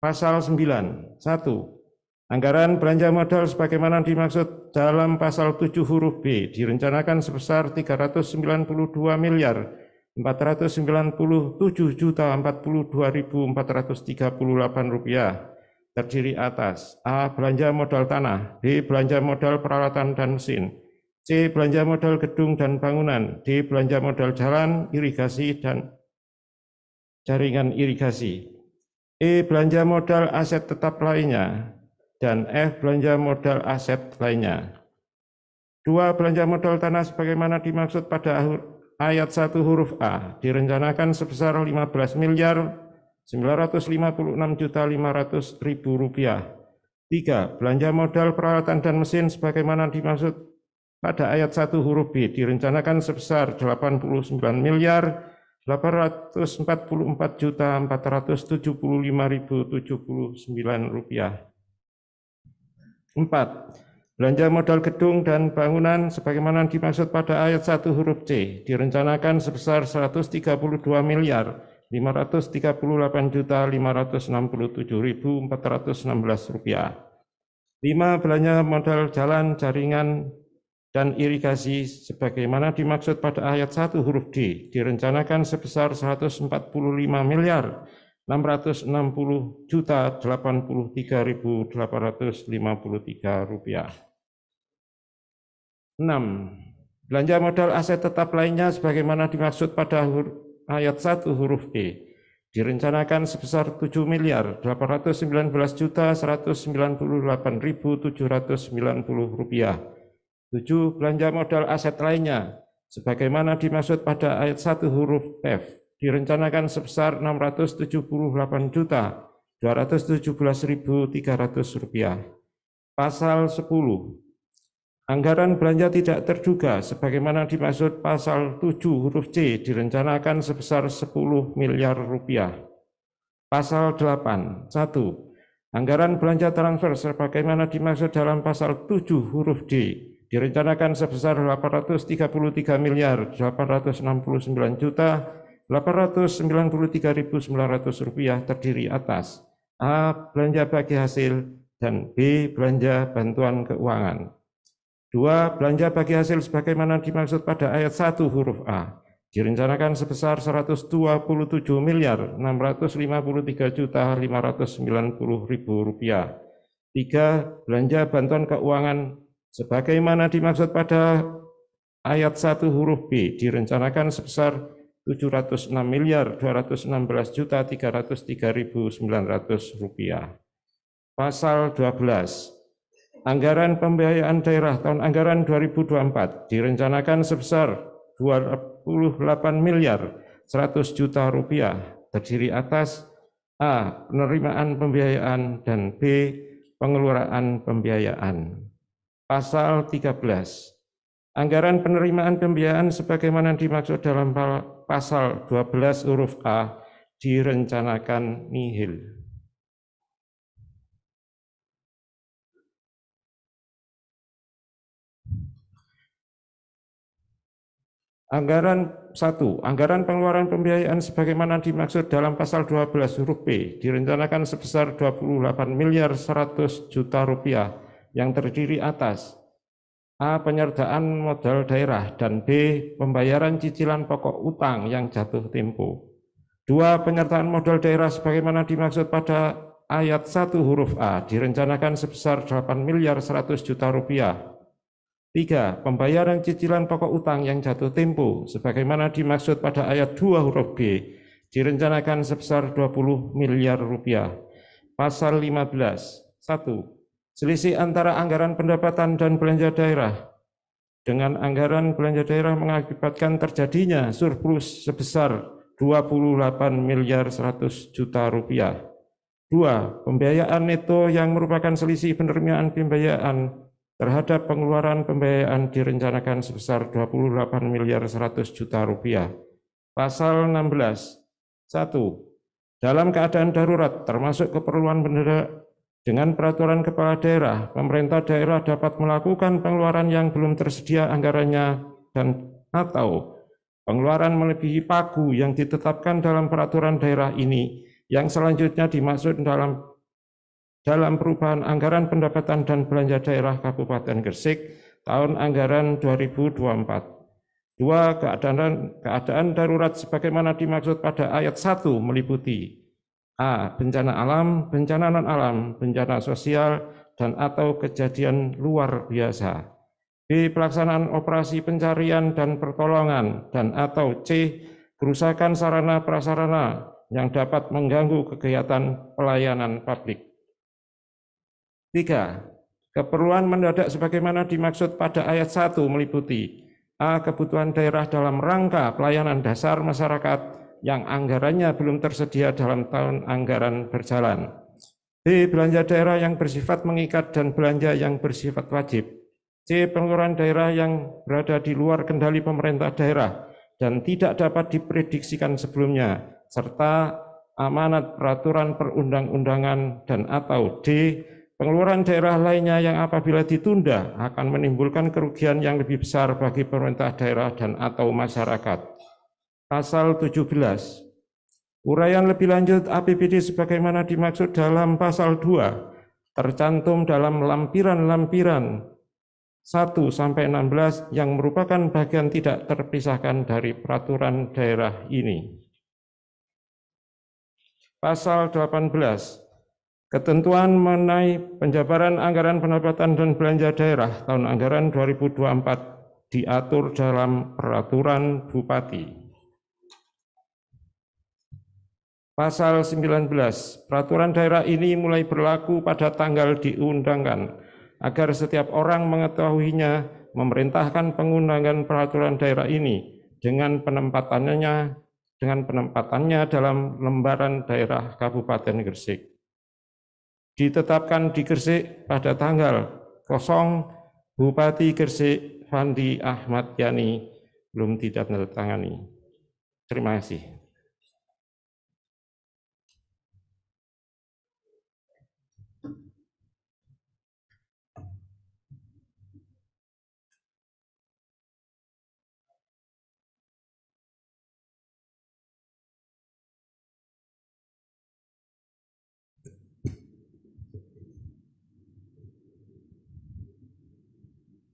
Pasal 9. 1. Anggaran belanja modal sebagaimana dimaksud dalam pasal 7 huruf B direncanakan sebesar 392.497.042.438 rupiah. terdiri atas A. Belanja modal tanah, B. Belanja modal peralatan dan mesin, C. Belanja modal gedung dan bangunan, D. Belanja modal jalan, irigasi, dan jaringan irigasi, E. Belanja modal aset tetap lainnya, dan F. Belanja modal aset lainnya. 2. Belanja modal tanah sebagaimana dimaksud pada ayat 1 huruf A direncanakan sebesar 15.956.500.000 rupiah. 3. Belanja modal peralatan dan mesin sebagaimana dimaksud pada ayat 1 huruf B direncanakan sebesar 89.444.475.079 rupiah. 4. Belanja modal gedung dan bangunan sebagaimana dimaksud pada ayat 1 huruf C direncanakan sebesar 132.538.567.416 rupiah. 5. Belanja modal jalan, jaringan, dan irigasi sebagaimana dimaksud pada ayat 1 huruf D direncanakan sebesar 140.583.083.853 rupiah. 6. Belanja modal aset tetap lainnya sebagaimana dimaksud pada ayat 1 huruf E direncanakan sebesar 7.819.198.790 rupiah. 7. Belanja modal aset lainnya sebagaimana dimaksud pada ayat 1 huruf F direncanakan sebesar 678.217.300 rupiah. Pasal 10. Anggaran belanja tidak terduga sebagaimana dimaksud pasal 7 huruf C direncanakan sebesar 10 miliar rupiah. Pasal 8. 1. Anggaran belanja transfer sebagaimana dimaksud dalam pasal 7 huruf D direncanakan sebesar 833.899.893.900 rupiah terdiri atas A. Belanja bagi hasil dan B. Belanja bantuan keuangan. 2. Belanja bagi hasil sebagaimana dimaksud pada ayat 1 huruf A direncanakan sebesar 127.653.590.000 rupiah. 3. Belanja bantuan keuangan sebagaimana dimaksud pada ayat 1 huruf B direncanakan sebesar 706.216.303.900 rupiah. Pasal 12. Anggaran pembiayaan daerah tahun anggaran 2024 direncanakan sebesar 28.100.000.000 rupiah terdiri atas A. Penerimaan pembiayaan dan B. Pengeluaran pembiayaan. Pasal 13. Anggaran penerimaan pembiayaan sebagaimana dimaksud dalam pasal 12 huruf A direncanakan nihil. Anggaran 1. Anggaran pengeluaran pembiayaan sebagaimana dimaksud dalam pasal 12 huruf B direncanakan sebesar 28.100.000.000 rupiah yang terdiri atas A. Penyertaan modal daerah dan B. Pembayaran cicilan pokok utang yang jatuh tempo. 2. Penyertaan modal daerah sebagaimana dimaksud pada ayat 1 huruf A direncanakan sebesar 8.100.000.000 rupiah. 3. Pembayaran cicilan pokok utang yang jatuh tempo sebagaimana dimaksud pada ayat 2 huruf B direncanakan sebesar 20 miliar rupiah. Pasal 15. 1. Selisih antara anggaran pendapatan dan belanja daerah dengan anggaran belanja daerah mengakibatkan terjadinya surplus sebesar 28.100.000.000 rupiah. 2. Pembiayaan neto yang merupakan selisih penerimaan pembiayaan terhadap pengeluaran pembiayaan direncanakan sebesar 28.100.000.000 rupiah. Pasal 16. 1. Dalam keadaan darurat termasuk keperluan mendadak dengan peraturan kepala daerah, pemerintah daerah dapat melakukan pengeluaran yang belum tersedia anggarannya dan atau pengeluaran melebihi pagu yang ditetapkan dalam peraturan daerah ini yang selanjutnya dimaksud dalam perubahan anggaran pendapatan dan belanja daerah Kabupaten Gresik tahun anggaran 2024. 2. Keadaan darurat sebagaimana dimaksud pada ayat 1 meliputi A. Bencana alam, bencana non-alam, bencana sosial, dan atau kejadian luar biasa. B. Pelaksanaan operasi pencarian dan pertolongan, dan atau C. Kerusakan sarana prasarana yang dapat mengganggu kegiatan pelayanan publik. 3. Keperluan mendadak sebagaimana dimaksud pada ayat 1 meliputi A. Kebutuhan daerah dalam rangka pelayanan dasar masyarakat yang anggarannya belum tersedia dalam tahun anggaran berjalan. B. Belanja daerah yang bersifat mengikat dan belanja yang bersifat wajib. C. Pengeluaran daerah yang berada di luar kendali pemerintah daerah dan tidak dapat diprediksikan sebelumnya, serta amanat peraturan perundang-undangan, dan atau D. Pengeluaran daerah lainnya yang apabila ditunda akan menimbulkan kerugian yang lebih besar bagi pemerintah daerah dan atau masyarakat. Pasal 17. Uraian lebih lanjut APBD sebagaimana dimaksud dalam pasal 2 tercantum dalam lampiran-lampiran 1-16 yang merupakan bagian tidak terpisahkan dari peraturan daerah ini. Pasal 18. Ketentuan mengenai penjabaran anggaran pendapatan dan belanja daerah tahun anggaran 2024 diatur dalam peraturan Bupati. Pasal 19, peraturan daerah ini mulai berlaku pada tanggal diundangkan, agar setiap orang mengetahuinya, memerintahkan pengundangan peraturan daerah ini dengan penempatannya dalam lembaran daerah Kabupaten Gresik. Ditetapkan di Gresik pada tanggal 0 Bupati Gresik Fandi Ahmad Yani belum tidak menandatangani. Terima kasih.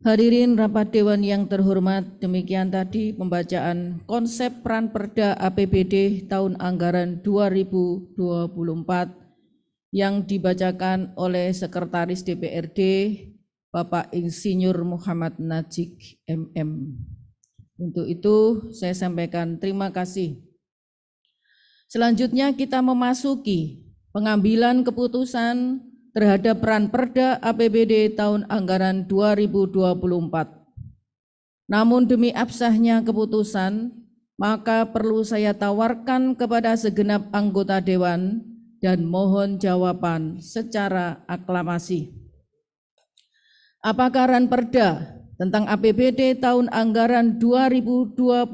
Hadirin rapat dewan yang terhormat, demikian tadi pembacaan konsep peran Perda APBD tahun anggaran 2024 yang dibacakan oleh Sekretaris DPRD Bapak Insinyur Muhammad Najik MM. Untuk itu saya sampaikan terima kasih. Selanjutnya kita memasuki pengambilan keputusan terhadap peran Perda APBD tahun anggaran 2024. Namun demi absahnya keputusan, maka perlu saya tawarkan kepada segenap anggota Dewan dan mohon jawaban secara aklamasi. Apakah peran Perda tentang APBD tahun anggaran 2024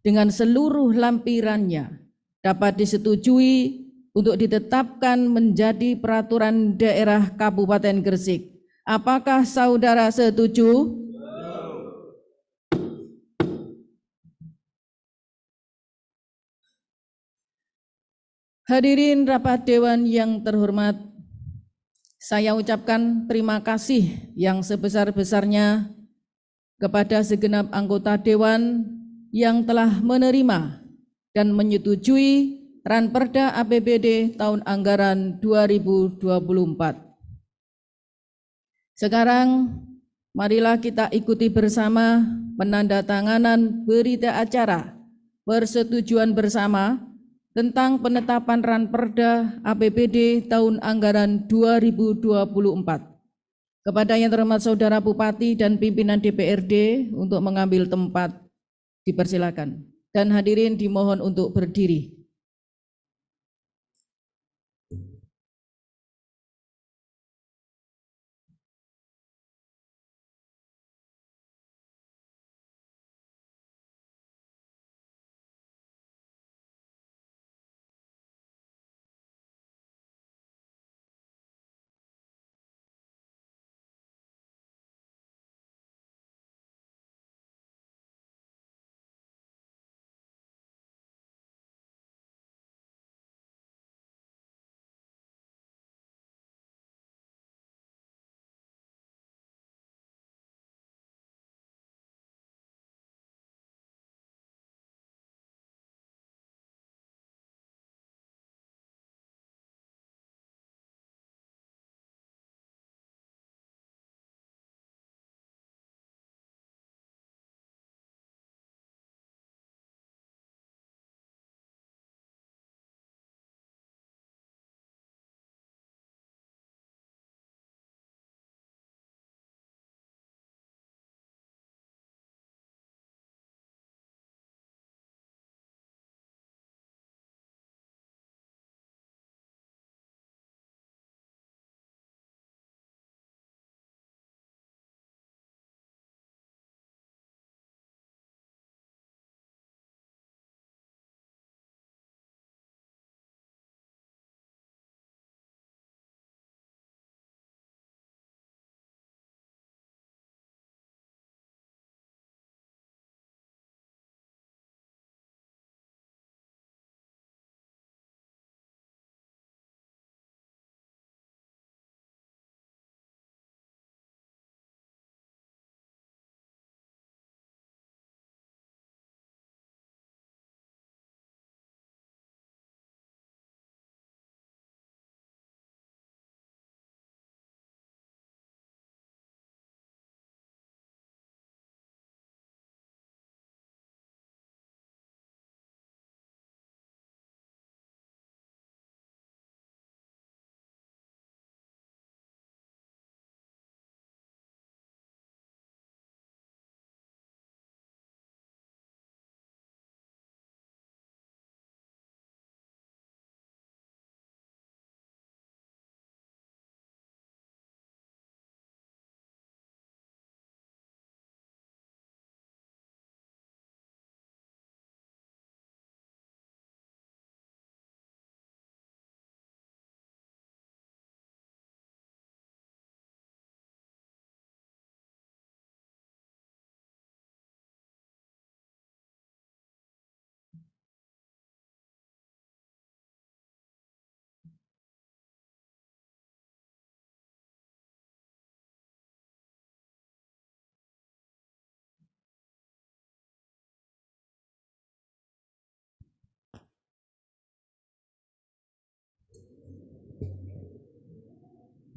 dengan seluruh lampirannya dapat disetujui untuk ditetapkan menjadi peraturan daerah Kabupaten Gresik? Apakah saudara setuju? Hadirin rapat dewan yang terhormat, saya ucapkan terima kasih yang sebesar-besarnya kepada segenap anggota dewan yang telah menerima dan menyetujui peran Perda APBD tahun anggaran 2024. Sekarang marilah kita ikuti bersama penandatanganan berita acara persetujuan bersama tentang penetapan peran Perda APBD tahun anggaran 2024. Kepada yang terhormat Saudara Bupati dan pimpinan DPRD untuk mengambil tempat, dipersilakan. Dan hadirin dimohon untuk berdiri.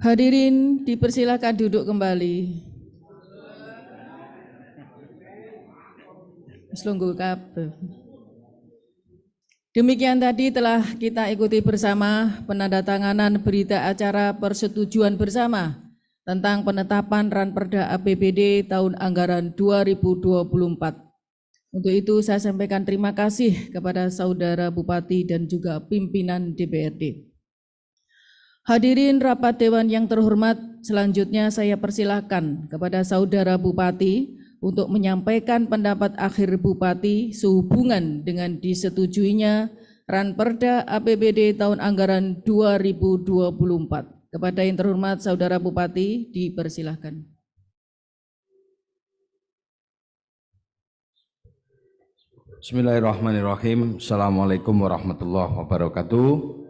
Hadirin dipersilakan duduk kembali. Selungguh kabeh. Demikian tadi telah kita ikuti bersama penandatanganan berita acara persetujuan bersama tentang penetapan Ranperda APBD tahun anggaran 2024. Untuk itu saya sampaikan terima kasih kepada Saudara Bupati dan juga pimpinan DPRD. Hadirin rapat Dewan yang terhormat, selanjutnya saya persilahkan kepada Saudara Bupati untuk menyampaikan pendapat akhir Bupati sehubungan dengan disetujuinya Ranperda APBD tahun anggaran 2024. Kepada yang terhormat Saudara Bupati, dipersilahkan. Bismillahirrahmanirrahim. Assalamualaikum warahmatullahi wabarakatuh.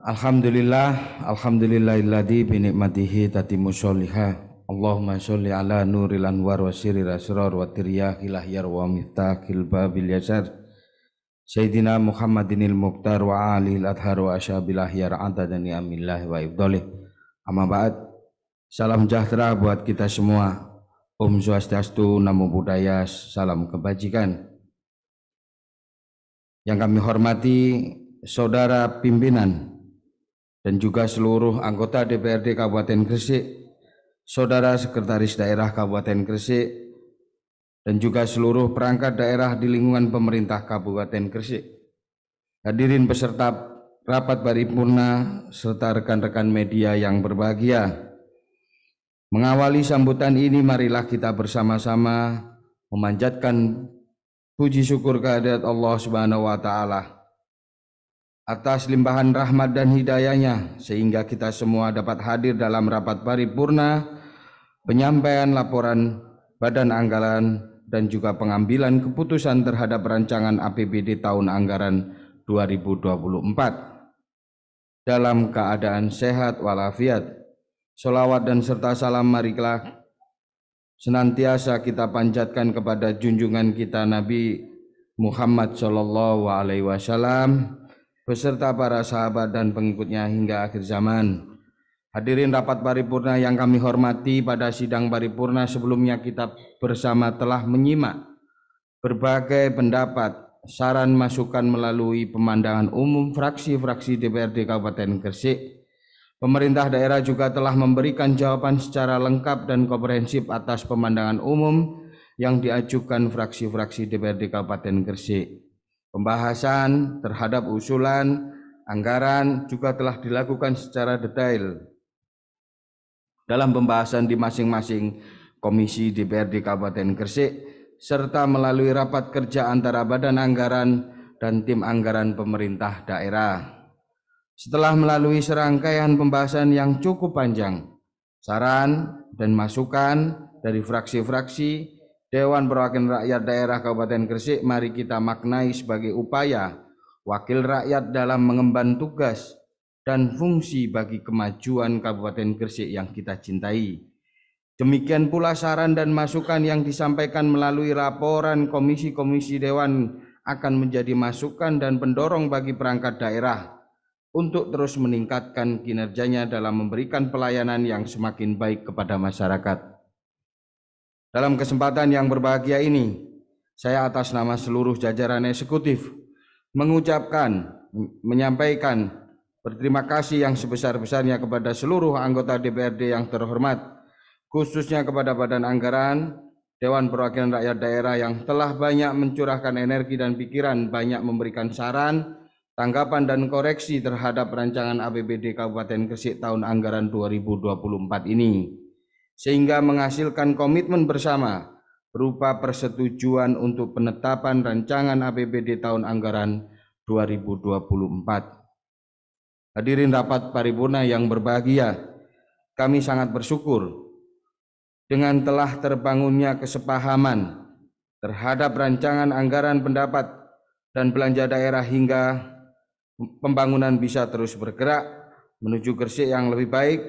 Alhamdulillahilladzi bi ni'matihi tatimmu sholihah. Allahumma sholli ala nuril anwar wa sirril asrar wa tiryahil ahyar wa miftahil babil yasar. Sayyidina Muhammadinil Muqtar wa alihil adhar wa ashabil ahyar adada ni'amillahi wa ibdalih. Amma ba'd. Salam sejahtera buat kita semua. Om Swastiastu, Namo Buddhaya, salam kebajikan. Yang kami hormati saudara pimpinan dan juga seluruh anggota DPRD Kabupaten Gresik, saudara sekretaris daerah Kabupaten Gresik, dan juga seluruh perangkat daerah di lingkungan pemerintah Kabupaten Gresik. Hadirin peserta rapat paripurna serta rekan-rekan media yang berbahagia. Mengawali sambutan ini, marilah kita bersama-sama memanjatkan puji syukur kehadirat Allah Subhanahu wa Ta'ala atas limpahan rahmat dan hidayahnya, sehingga kita semua dapat hadir dalam rapat paripurna, penyampaian laporan Badan Anggaran dan juga pengambilan keputusan terhadap rancangan APBD tahun anggaran 2024. Dalam keadaan sehat walafiat, sholawat dan serta salam marilah senantiasa kita panjatkan kepada junjungan kita Nabi Muhammad Shallallahu Alaihi Wasallam beserta para sahabat dan pengikutnya hingga akhir zaman. Hadirin rapat paripurna yang kami hormati, pada sidang paripurna sebelumnya kita bersama telah menyimak berbagai pendapat, saran, masukan melalui pemandangan umum fraksi-fraksi DPRD Kabupaten Gresik. Pemerintah daerah juga telah memberikan jawaban secara lengkap dan komprehensif atas pemandangan umum yang diajukan fraksi-fraksi DPRD Kabupaten Gresik. Pembahasan terhadap usulan anggaran juga telah dilakukan secara detail dalam pembahasan di masing-masing komisi DPRD Kabupaten Gresik serta melalui rapat kerja antara Badan Anggaran dan tim anggaran pemerintah daerah. Setelah melalui serangkaian pembahasan yang cukup panjang, saran dan masukan dari fraksi-fraksi Dewan Perwakilan Rakyat Daerah Kabupaten Gresik, mari kita maknai sebagai upaya wakil rakyat dalam mengemban tugas dan fungsi bagi kemajuan Kabupaten Gresik yang kita cintai. Demikian pula saran dan masukan yang disampaikan melalui laporan komisi-komisi Dewan akan menjadi masukan dan pendorong bagi perangkat daerah untuk terus meningkatkan kinerjanya dalam memberikan pelayanan yang semakin baik kepada masyarakat. Dalam kesempatan yang berbahagia ini, saya atas nama seluruh jajaran eksekutif menyampaikan berterima kasih yang sebesar-besarnya kepada seluruh anggota DPRD yang terhormat, khususnya kepada Badan Anggaran, Dewan Perwakilan Rakyat Daerah yang telah banyak mencurahkan energi dan pikiran, banyak memberikan saran, tanggapan dan koreksi terhadap rancangan APBD Kabupaten Gresik tahun anggaran 2024 ini, sehingga menghasilkan komitmen bersama berupa persetujuan untuk penetapan rancangan APBD tahun anggaran 2024. Hadirin rapat paripurna yang berbahagia, kami sangat bersyukur dengan telah terbangunnya kesepahaman terhadap rancangan anggaran pendapat dan belanja daerah hingga pembangunan bisa terus bergerak menuju Gresik yang lebih baik.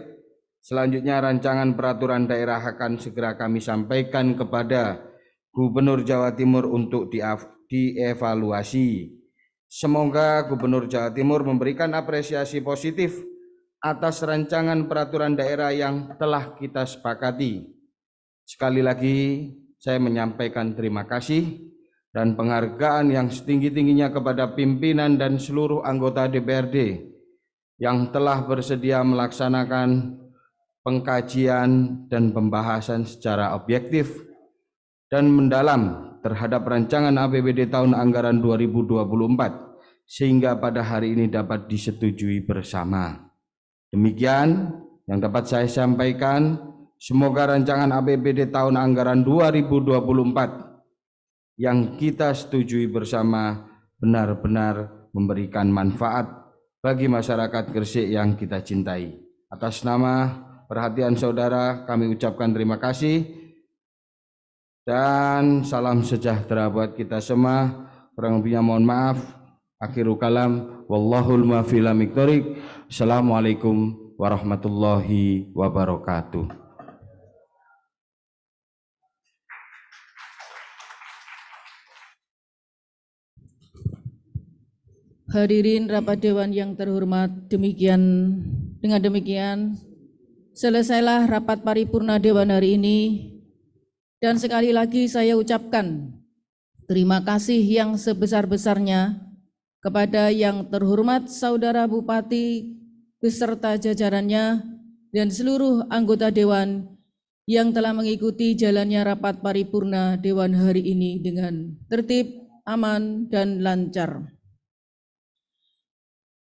Selanjutnya rancangan peraturan daerah akan segera kami sampaikan kepada Gubernur Jawa Timur untuk dievaluasi. Semoga Gubernur Jawa Timur memberikan apresiasi positif atas rancangan peraturan daerah yang telah kita sepakati. Sekali lagi saya menyampaikan terima kasih dan penghargaan yang setinggi-tingginya kepada pimpinan dan seluruh anggota DPRD yang telah bersedia melaksanakan pengkajian dan pembahasan secara objektif dan mendalam terhadap rancangan APBD tahun anggaran 2024 sehingga pada hari ini dapat disetujui bersama. Demikian yang dapat saya sampaikan. Semoga rancangan APBD tahun anggaran 2024 yang kita setujui bersama benar-benar memberikan manfaat bagi masyarakat Gresik yang kita cintai. Atas nama perhatian saudara kami ucapkan terima kasih dan salam sejahtera buat kita semua. Kurang lebihnya mohon maaf. Akhirul kalam, wallahul muwaffiq ila miqthorik. Assalamualaikum warahmatullahi wabarakatuh. Hadirin rapat dewan yang terhormat, dengan demikian selesailah rapat paripurna dewan hari ini, dan sekali lagi saya ucapkan terima kasih yang sebesar-besarnya kepada yang terhormat Saudara Bupati beserta jajarannya dan seluruh anggota dewan yang telah mengikuti jalannya rapat paripurna dewan hari ini dengan tertib, aman, dan lancar.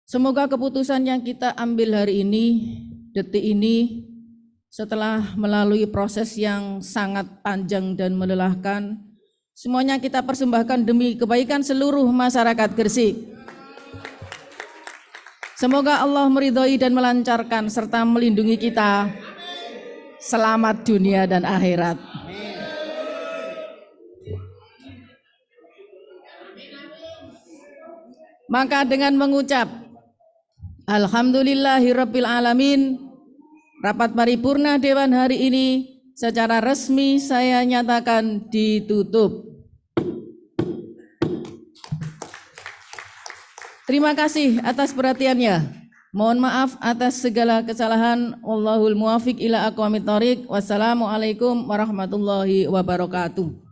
Semoga keputusan yang kita ambil hari ini, detik ini, setelah melalui proses yang sangat panjang dan melelahkan, semuanya kita persembahkan demi kebaikan seluruh masyarakat Gresik. Semoga Allah meridhoi dan melancarkan serta melindungi kita. Selamat dunia dan akhirat. Maka dengan mengucap Alhamdulillahirabbil alamin, rapat paripurna dewan hari ini secara resmi saya nyatakan ditutup. Terima kasih atas perhatiannya. Mohon maaf atas segala kesalahan. Wallahul muwaffiq ila aqwamit thoriq. Wassalamualaikum warahmatullahi wabarakatuh.